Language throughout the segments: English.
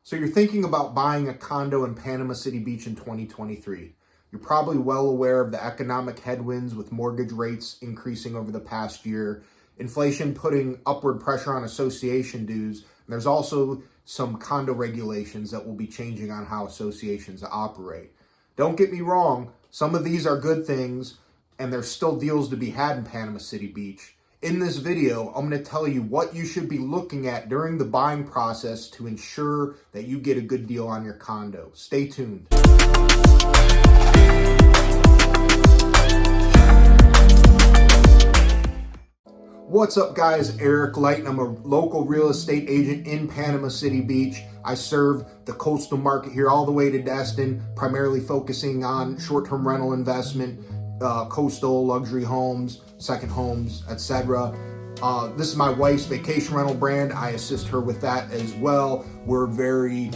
So you're thinking about buying a condo in Panama City Beach in 2023. You're probably well aware of the economic headwinds with mortgage rates increasing over the past year, inflation putting upward pressure on association dues, and there's also some condo regulations that will be changing on how associations operate. Don't get me wrong, some of these are good things, and there's still deals to be had in Panama City Beach. In this video, I'm going to tell you what you should be looking at during the buying process to ensure that you get a good deal on your condo. Stay tuned. What's up, guys? Eric Leitten. I'm a local real estate agent in Panama City Beach. I serve the coastal market here all the way to Destin, primarily focusing on short-term rental investment, coastal luxury homes, second homes, etc. This is my wife's vacation rental brand. I assist her with that as well. We're very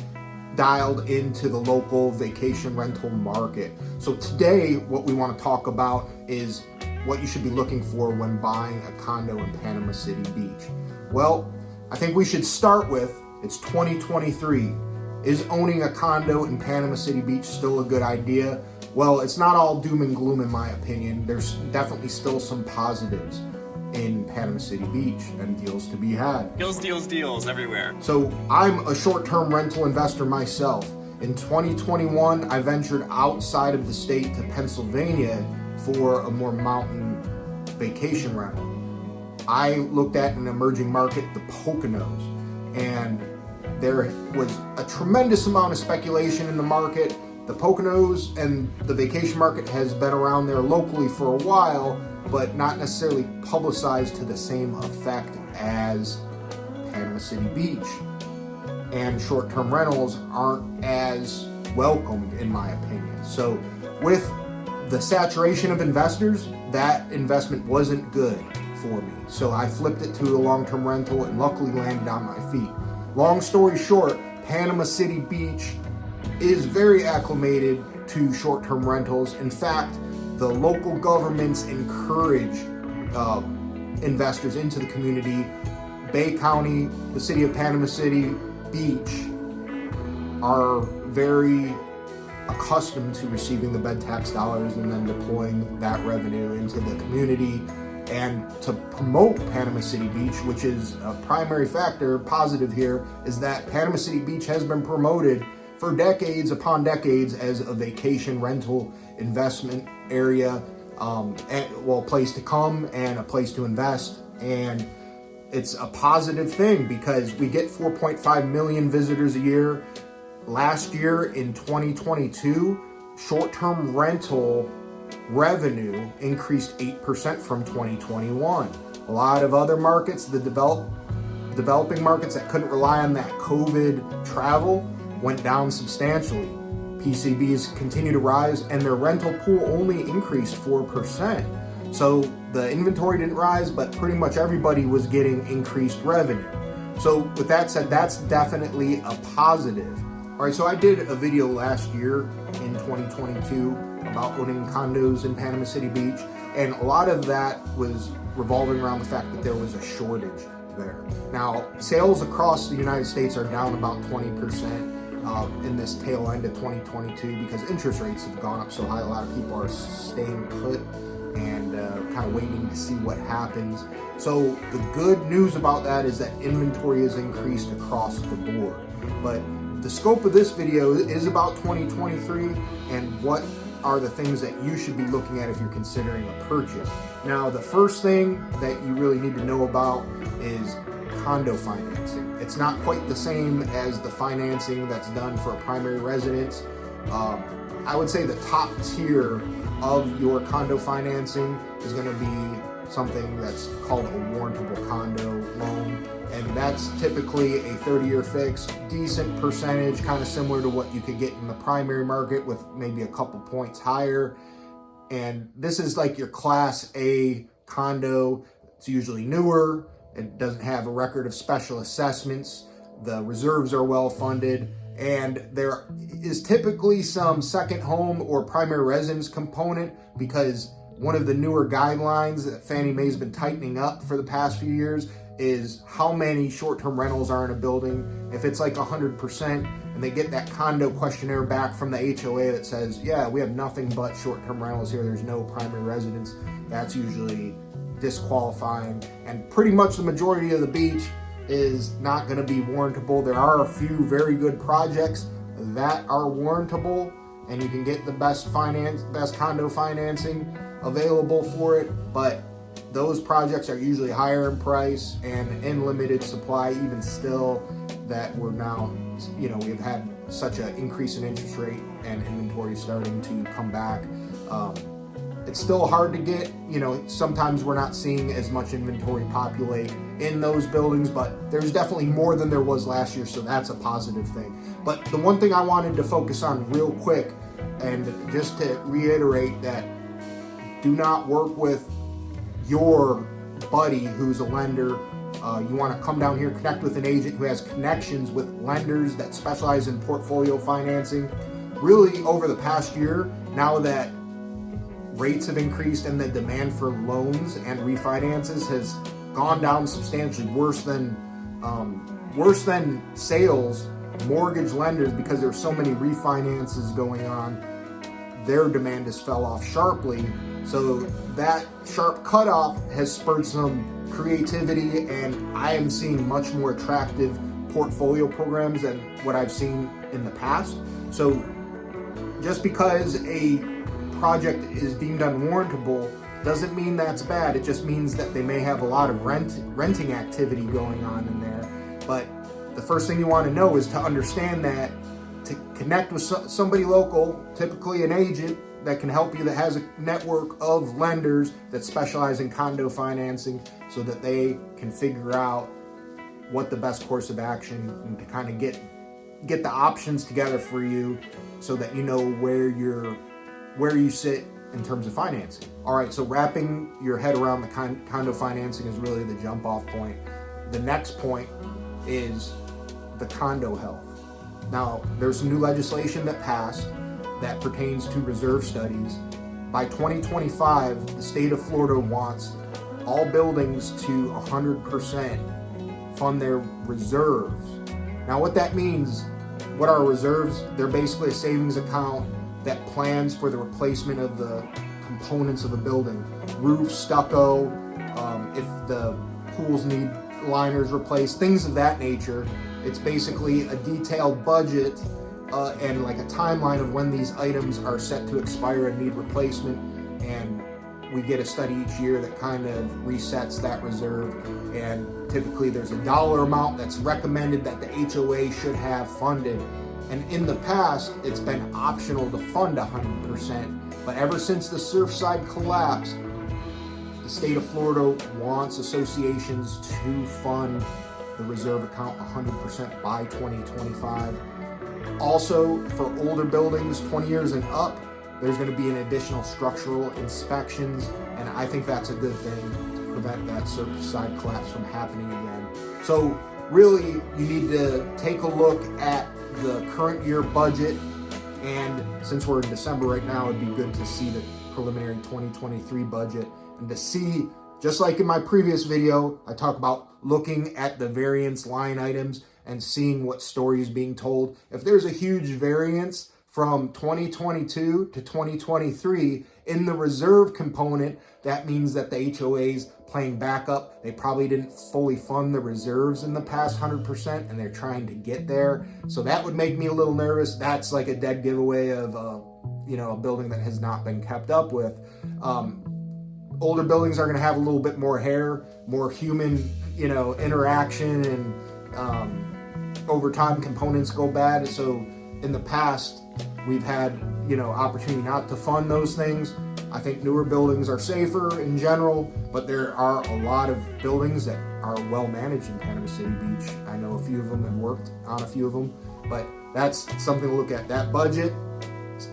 dialed into the local vacation rental market. So today, what we want to talk about is what you should be looking for when buying a condo in Panama City Beach. Well, I think we should start with, it's 2023. Is owning a condo in Panama City Beach still a good idea? Well, it's not all doom and gloom in my opinion. There's definitely still some positives in Panama City Beach and deals to be had. Deals everywhere. So I'm a short-term rental investor myself. In 2021, I ventured outside of the state to Pennsylvania for a more mountain vacation rental. I looked at an emerging market, the Poconos, and there was a tremendous amount of speculation in the market. The Poconos and the vacation market has been around there locally for a while, but not necessarily publicized to the same effect as Panama City Beach. And short-term rentals aren't as welcomed, in my opinion. So with the saturation of investors, that investment wasn't good for me. So I flipped it to a long-term rental and luckily landed on my feet. Long story short, Panama City Beach is very acclimated to short-term rentals. In fact, the local governments encourage investors into the community. Bay County, the city of Panama City Beach are very accustomed to receiving the bed tax dollars and then deploying that revenue into the community. And to promote Panama City Beach, which is a primary factor, positive here, is that Panama City Beach has been promoted for decades upon decades as a vacation rental investment area, a place to come and a place to invest. And it's a positive thing because we get 4.5 million visitors a year. Last year in 2022, short-term rental revenue increased 8% from 2021. A lot of other markets, the developing markets that couldn't rely on that COVID travel, went down substantially. PCBs continue to rise and their rental pool only increased 4%. So the inventory didn't rise, but pretty much everybody was getting increased revenue. So with that said, that's definitely a positive. All right, so I did a video last year in 2022 about owning condos in Panama City Beach, and a lot of that was revolving around the fact that there was a shortage there. Now, sales across the United States are down about 20% in this tail end of 2022 because interest rates have gone up so high. A lot of people are staying put and kind of waiting to see what happens. So the good news about that is that inventory has increased across the board. But the scope of this video is about 2023 and what are the things that you should be looking at if you're considering a purchase. Now, the first thing that you really need to know about is condo financing. It's not quite the same as the financing that's done for a primary residence. I would say the top tier of your condo financing is going to be something that's called a warrantable condo loan. And that's typically a 30-year fixed, decent percentage, kind of similar to what you could get in the primary market with maybe a couple points higher. And this is like your Class A condo. It's usually newer. It doesn't have a record of special assessments. The reserves are well funded. And there is typically some second home or primary residence component because one of the newer guidelines that Fannie Mae's been tightening up for the past few years is how many short-term rentals are in a building. If it's like 100% and they get that condo questionnaire back from the HOA that says, yeah, we have nothing but short-term rentals here, there's no primary residence, that's usually disqualifying. And pretty much the majority of the beach is not going to be warrantable. There are a few very good projects that are warrantable, and you can get the best condo financing available for it, but those projects are usually higher in price and in limited supply. Even still, that we're now, we've had such an increase in interest rate and inventory starting to come back. It's still hard to get, sometimes we're not seeing as much inventory populate in those buildings, but there's definitely more than there was last year, so that's a positive thing. But the one thing I wanted to focus on real quick, and just to reiterate, that do not work with your buddy who's a lender. You want to come down here, connect with an agent who has connections with lenders that specialize in portfolio financing. Really, over the past year, now that rates have increased and the demand for loans and refinances has gone down substantially, worse than sales, mortgage lenders, because there's so many refinances going on, their demand has fell off sharply. So that sharp cutoff has spurred some creativity, and I am seeing much more attractive portfolio programs than what I've seen in the past. So just because a project is deemed unwarrantable doesn't mean that's bad. It just means that they may have a lot of renting activity going on in there. But the first thing you want to know is to understand that, to connect with somebody local, typically an agent that can help you, that has a network of lenders that specialize in condo financing, so that they can figure out what the best course of action, and to kind of get the options together for you, so that you know where you sit in terms of financing. All right, so wrapping your head around the condo financing is really the jump off point. The next point is the condo health. Now, there's some new legislation that passed that pertains to reserve studies. By 2025, the state of Florida wants all buildings to 100% fund their reserves. Now, what that means, what are reserves? They're basically a savings account that plans for the replacement of the components of a building. Roof, stucco, if the pools need liners replaced, things of that nature. It's basically a detailed budget and like a timeline of when these items are set to expire and need replacement, and we get a study each year that kind of resets that reserve, and typically there's a dollar amount that's recommended that the HOA should have funded. And in the past, it's been optional to fund 100%, but ever since the Surfside collapse, the state of Florida wants associations to fund the reserve account 100% by 2025. Also, for older buildings, 20 years and up, there's going to be an additional structural inspections, and I think that's a good thing to prevent that Surfside collapse from happening again. So really, you need to take a look at the current year budget, and since we're in December right now, it'd be good to see the preliminary 2023 budget, and to see, just like in my previous video, I talk about looking at the variance line items and seeing what story is being told. If there's a huge variance from 2022 to 2023 in the reserve component, that means that the HOA's playing backup. They probably didn't fully fund the reserves in the past 100%, and they're trying to get there. So that would make me a little nervous. That's like a dead giveaway of a building that has not been kept up with. Older buildings are going to have a little bit more hair, more human, interaction, and over time components go bad. So in the past, we've had, opportunity not to fund those things. I think newer buildings are safer in general, but there are a lot of buildings that are well managed in Panama City Beach. I know a few of them and worked on a few of them, but that's something to look at. That budget,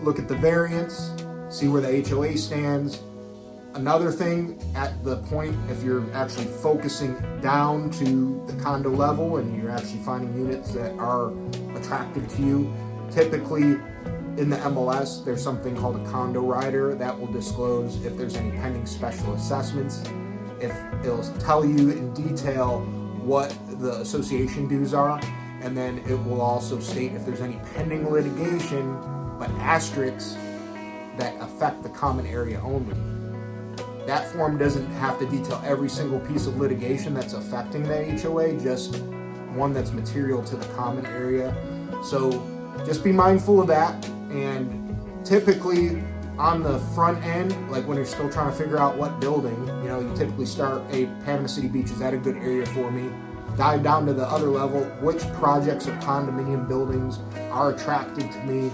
look at the variance, see where the HOA stands. Another thing, at the point, if you're actually focusing down to the condo level and you're actually finding units that are attractive to you, typically in the MLS, there's something called a condo rider that will disclose if there's any pending special assessments. If it'll tell you in detail what the association dues are, and then it will also state if there's any pending litigation, but asterisks that affect the common area only. That form doesn't have to detail every single piece of litigation that's affecting the HOA, just one that's material to the common area. So just be mindful of that. And typically on the front end, like when you're still trying to figure out what building, you typically start Panama City Beach, is that a good area for me? Dive down to the other level, which projects or condominium buildings are attractive to me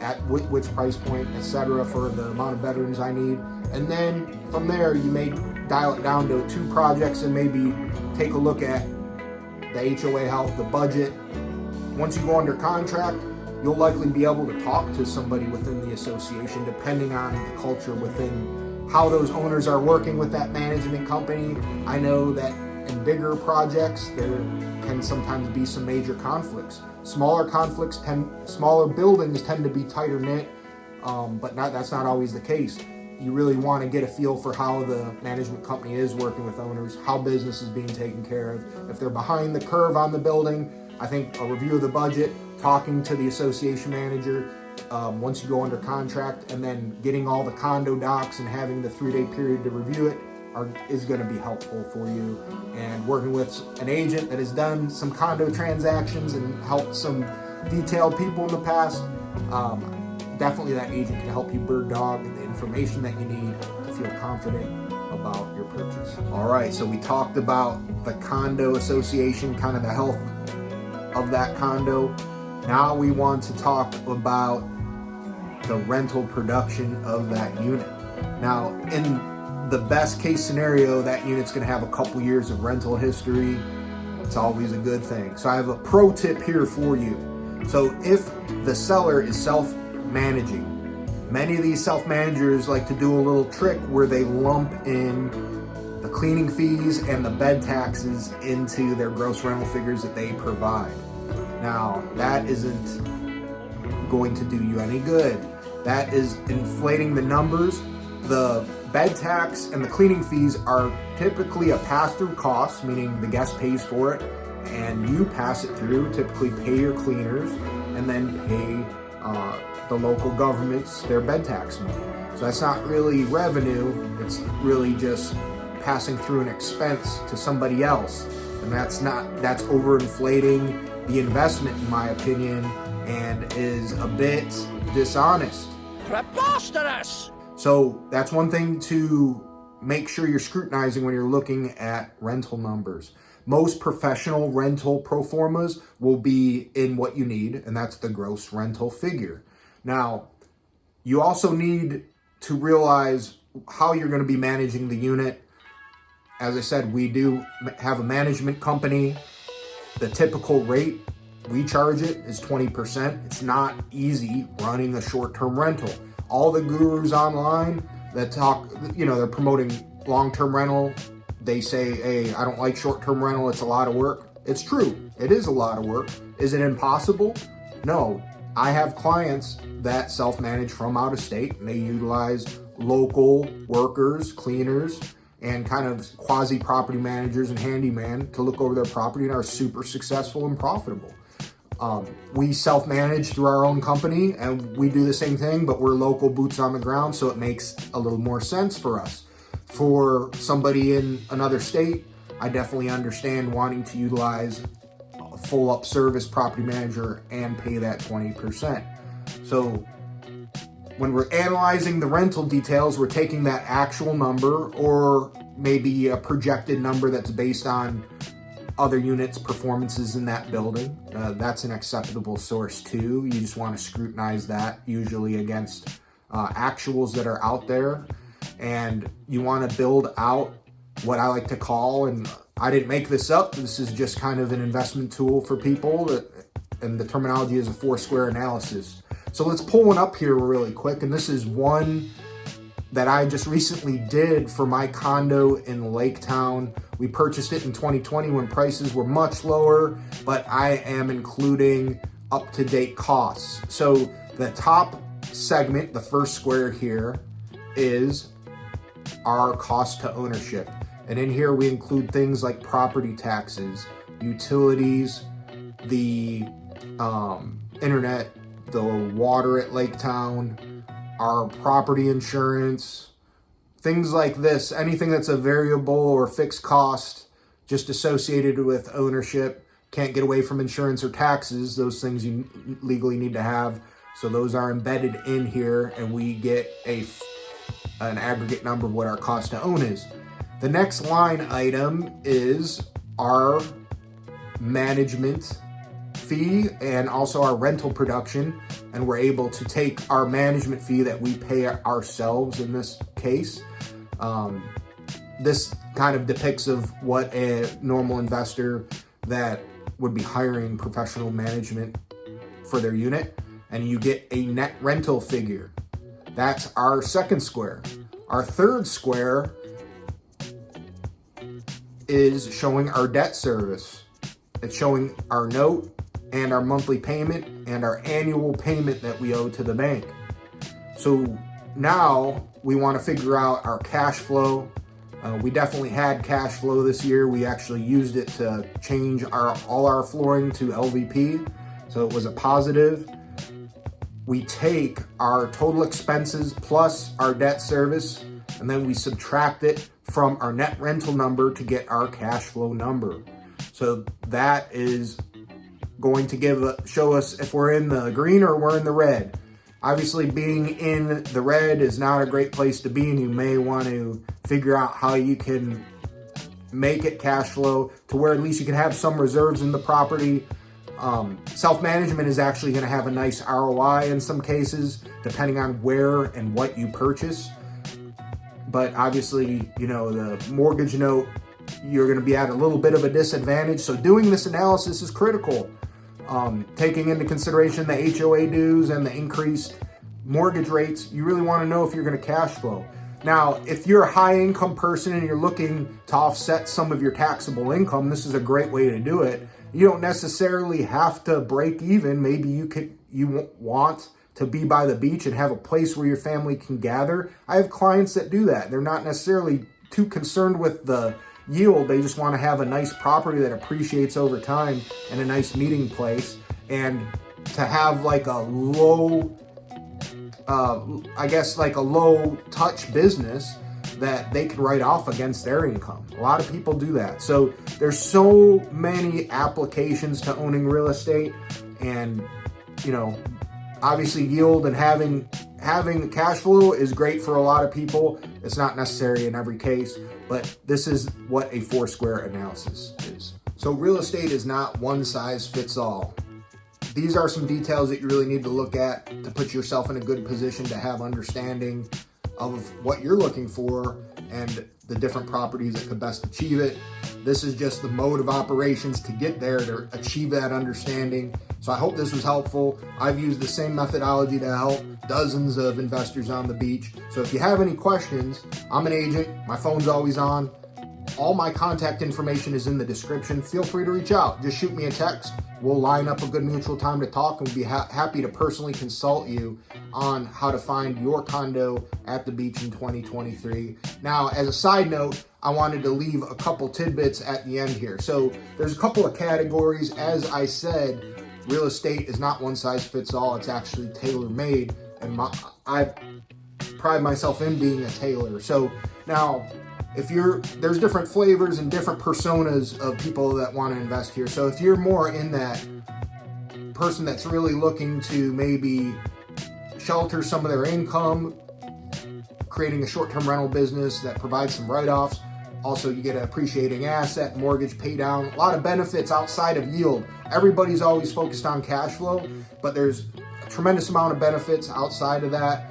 at which price point, etc., for the amount of bedrooms I need. And then from there, you may dial it down to 2 projects and maybe take a look at the HOA health, the budget. Once you go under contract, you'll likely be able to talk to somebody within the association, depending on the culture within how those owners are working with that management company. I know that in bigger projects, there can sometimes be some major conflicts. Smaller buildings tend to be tighter knit, but that's not always the case. You really want to get a feel for how the management company is working with owners, how business is being taken care of. If they're behind the curve on the building, I think a review of the budget, talking to the association manager once you go under contract, and then getting all the condo docs and having the 3-day period to review it is going to be helpful for you. And working with an agent that has done some condo transactions and helped some detailed people in the past, definitely that agent can help you bird dog the information that you need to feel confident about your purchase. All right, so we talked about the condo association, kind of the health of that condo. Now we want to talk about the rental production of that unit. Now, in the best case scenario, that unit's going to have a couple years of rental history. It's always a good thing. So I have a pro tip here for you. So if the seller is self-managing, many of these self-managers like to do a little trick where they lump in the cleaning fees and the bed taxes into their gross rental figures that they provide. Now, that isn't going to do you any good. That is inflating the numbers. The bed tax and the cleaning fees are typically a pass-through cost, meaning the guest pays for it and you pass it through, typically pay your cleaners and then pay the local governments their bed tax money. So that's not really revenue, it's really just passing through an expense to somebody else. And that's overinflating the investment, in my opinion, and is a bit dishonest. Preposterous! So that's one thing to make sure you're scrutinizing when you're looking at rental numbers. Most professional rental pro formas will be in what you need, and that's the gross rental figure. Now, you also need to realize how you're going to be managing the unit. As I said, we do have a management company. The typical rate we charge it is 20%. It's not easy running a short-term rental. All the gurus online that talk, they're promoting long-term rental. They say, hey, I don't like short-term rental. It's a lot of work. It's true. It is a lot of work. Is it impossible? No. I have clients that self-manage from out of state, and they utilize local workers, cleaners, and kind of quasi-property managers and handyman to look over their property and are super successful and profitable. We self-manage through our own company and we do the same thing, but we're local boots on the ground, so it makes a little more sense for us. For somebody in another state, I definitely understand wanting to utilize a full-up service property manager and pay that 20%. So when we're analyzing the rental details, we're taking that actual number or maybe a projected number that's based on other units' performances in that building. That's an acceptable source too. You just want to scrutinize that usually against actuals that are out there. And you want to build out what I like to call, and I didn't make this up, this is just kind of an investment tool for people, and the terminology is a 4-square analysis. So let's pull one up here really quick, and this is one that I just recently did for my condo in Leitten. We purchased it in 2020 when prices were much lower, but I am including up-to-date costs. So the top segment, the first square here, is our cost to ownership. And in here we include things like property taxes, utilities, the internet, the water at Lake Town, our property insurance, things like this, anything that's a variable or fixed cost just associated with ownership. Can't get away from insurance or taxes, those things you legally need to have. So those are embedded in here, and we get an aggregate number of what our cost to own is. The next line item is our management fee and also our rental production, and we're able to take our management fee that we pay ourselves in this case. This kind of depicts of what a normal investor that would be hiring professional management for their unit, and you get a net rental figure. That's our second square. Our third square is showing our debt service. It's showing our note and our monthly payment and our annual payment that we owe to the bank. So now we want to figure out our cash flow. We definitely had cash flow this year. We actually used it to change all our flooring to LVP, so it was a positive. We take our total expenses plus our debt service, and then we subtract it from our net rental number to get our cash flow number. So that is going to show us if we're in the green or we're in the red. Obviously, being in the red is not a great place to be, and you may want to figure out how you can make it cash flow to where at least you can have some reserves in the property. Self-management is actually going to have a nice ROI in some cases, depending on where and what you purchase. But obviously, the mortgage note, you're going to be at a little bit of a disadvantage. So doing this analysis is critical. Taking into consideration the HOA dues and the increased mortgage rates, you really want to know if you're going to cash flow. Now, if you're a high income person and you're looking to offset some of your taxable income, this is a great way to do it. You don't necessarily have to break even. Maybe you want to be by the beach and have a place where your family can gather. I have clients that do that. They're not necessarily too concerned with the yield. They just want to have a nice property that appreciates over time and a nice meeting place, and to have like a low low touch business that they can write off against their income. A lot of people do that. So there's so many applications to owning real estate, and obviously yield and having cash flow is great for a lot of people. It's not necessary in every case, but this is what a 4-square analysis is. So real estate is not one size fits all. These are some details that you really need to look at to put yourself in a good position to have understanding of what you're looking for and the different properties that could best achieve it. This is just the mode of operations to get there, to achieve that understanding. So I hope this was helpful. I've used the same methodology to help dozens of investors on the beach. So if you have any questions, I'm an agent. My phone's always on. All my contact information is in the description. Feel free to reach out. Just shoot me a text. We'll line up a good mutual time to talk, and we'll be happy to personally consult you on how to find your condo at the beach in 2023. Now, as a side note, I wanted to leave a couple tidbits at the end here. So there's a couple of categories. As I said, real estate is not one size fits all. It's actually tailor-made, and I pride myself in being a tailor. So now, there's different flavors and different personas of people that want to invest here. So if you're more in that person that's really looking to maybe shelter some of their income, creating a short-term rental business that provides some write-offs, also you get an appreciating asset, mortgage pay down, a lot of benefits outside of yield. Everybody's always focused on cash flow, but there's a tremendous amount of benefits outside of that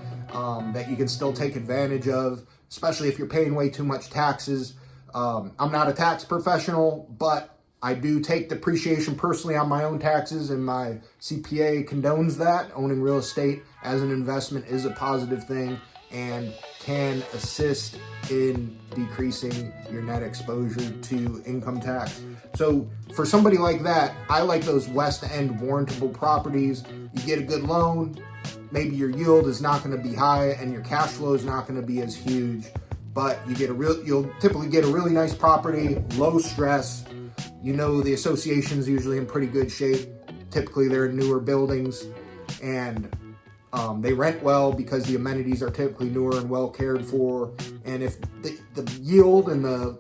that you can still take advantage of, especially if you're paying way too much taxes. I'm not a tax professional, but I do take depreciation personally on my own taxes, and my CPA condones that. Owning real estate as an investment is a positive thing and can assist in decreasing your net exposure to income tax. So for somebody like that, I like those West End warrantable properties. You get a good loan, maybe your yield is not going to be high and your cash flow is not going to be as huge, but you'll typically get a really nice property, low stress. You know, the association's usually in pretty good shape. Typically they're in newer buildings, and they rent well because the amenities are typically newer and well cared for. And if the yield and the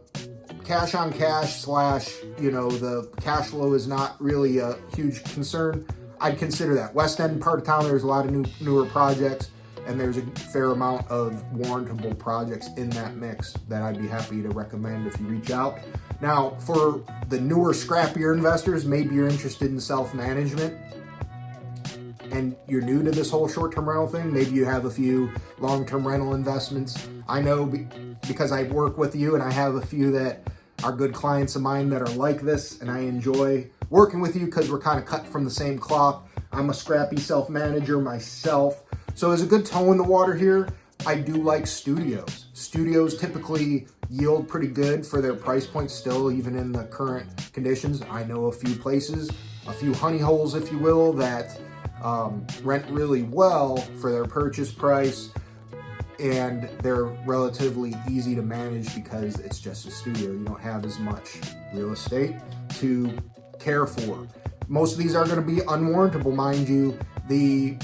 cash on cash / the cash flow is not really a huge concern, I'd consider that. West End part of town, there's a lot of newer projects, and there's a fair amount of warrantable projects in that mix that I'd be happy to recommend if you reach out. Now, for the newer, scrappier investors, maybe you're interested in self-management and you're new to this whole short-term rental thing. Maybe you have a few long-term rental investments. I know because I work with you and I have a few that are good clients of mine that are like this, and I enjoy working with you because we're kind of cut from the same cloth. I'm a scrappy self-manager myself. So there's a good toe in the water here. I do like studios. Studios typically yield pretty good for their price point still, even in the current conditions. I know a few places, a few honey holes, if you will, that rent really well for their purchase price, and they're relatively easy to manage because it's just a studio. You don't have as much real estate to care for. Most of these are going to be unwarrantable, mind you. The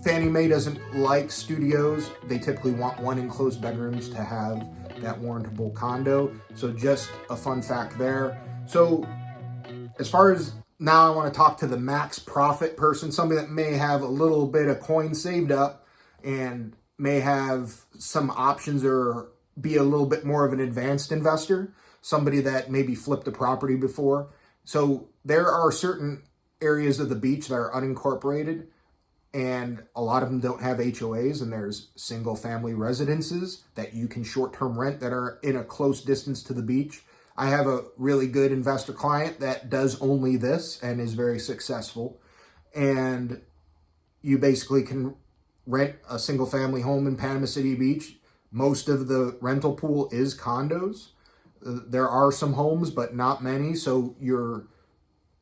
Fannie Mae doesn't like studios. They typically want one enclosed bedrooms to have that warrantable condo. So just a fun fact there. So as far as now, I want to talk to the max profit person, somebody that may have a little bit of coin saved up and may have some options or be a little bit more of an advanced investor, somebody that maybe flipped a property before. So there are certain areas of the beach that are unincorporated, and a lot of them don't have HOAs, and there's single family residences that you can short-term rent that are in a close distance to the beach. I have a really good investor client that does only this and is very successful. And you basically can rent a single family home in Panama City Beach. Most of the rental pool is condos. There are some homes, but not many. So you're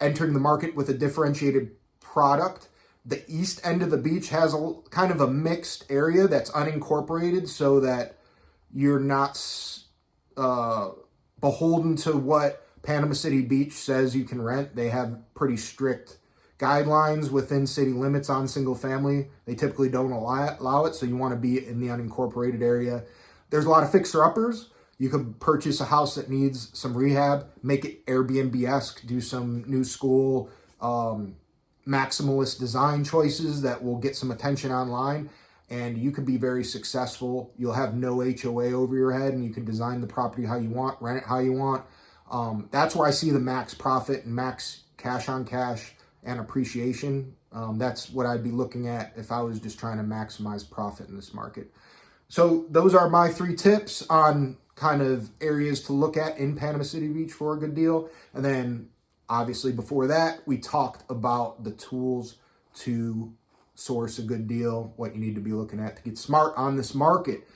entering the market with a differentiated product. The east end of the beach has a kind of a mixed area that's unincorporated, so that you're not beholden to what Panama City Beach says you can rent. They have pretty strict guidelines within city limits on single family. They typically don't allow it, so you want to be in the unincorporated area. There's a lot of fixer-uppers. You could purchase a house that needs some rehab, make it Airbnb-esque, do some new school, maximalist design choices that will get some attention online, and you could be very successful. You'll have no HOA over your head, and you can design the property how you want, rent it how you want. That's where I see the max profit and max cash on cash and appreciation. That's what I'd be looking at if I was just trying to maximize profit in this market. So those are my 3 tips on kind of areas to look at in Panama City Beach for a good deal. And then obviously before that, we talked about the tools to source a good deal, what you need to be looking at to get smart on this market.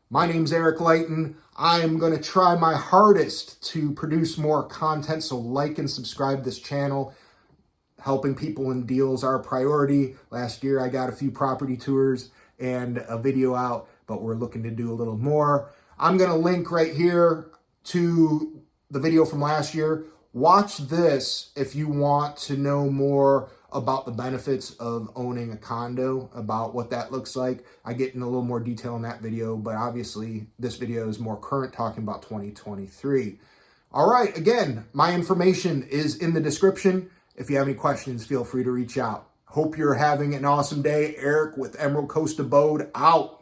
My name's Eric Leitten. I am going to try my hardest to produce more content, so like and subscribe this channel. Helping people in deals are a priority. Last year I got a few property tours and a video out, but we're looking to do a little more. I'm going to link right here to the video from last year. Watch this if you want to know more about the benefits of owning a condo, about what that looks like. I get in a little more detail in that video, but obviously this video is more current, talking about 2023. All right, again, my information is in the description. If you have any questions, feel free to reach out. Hope you're having an awesome day. Eric with Emerald Coast Abode, out.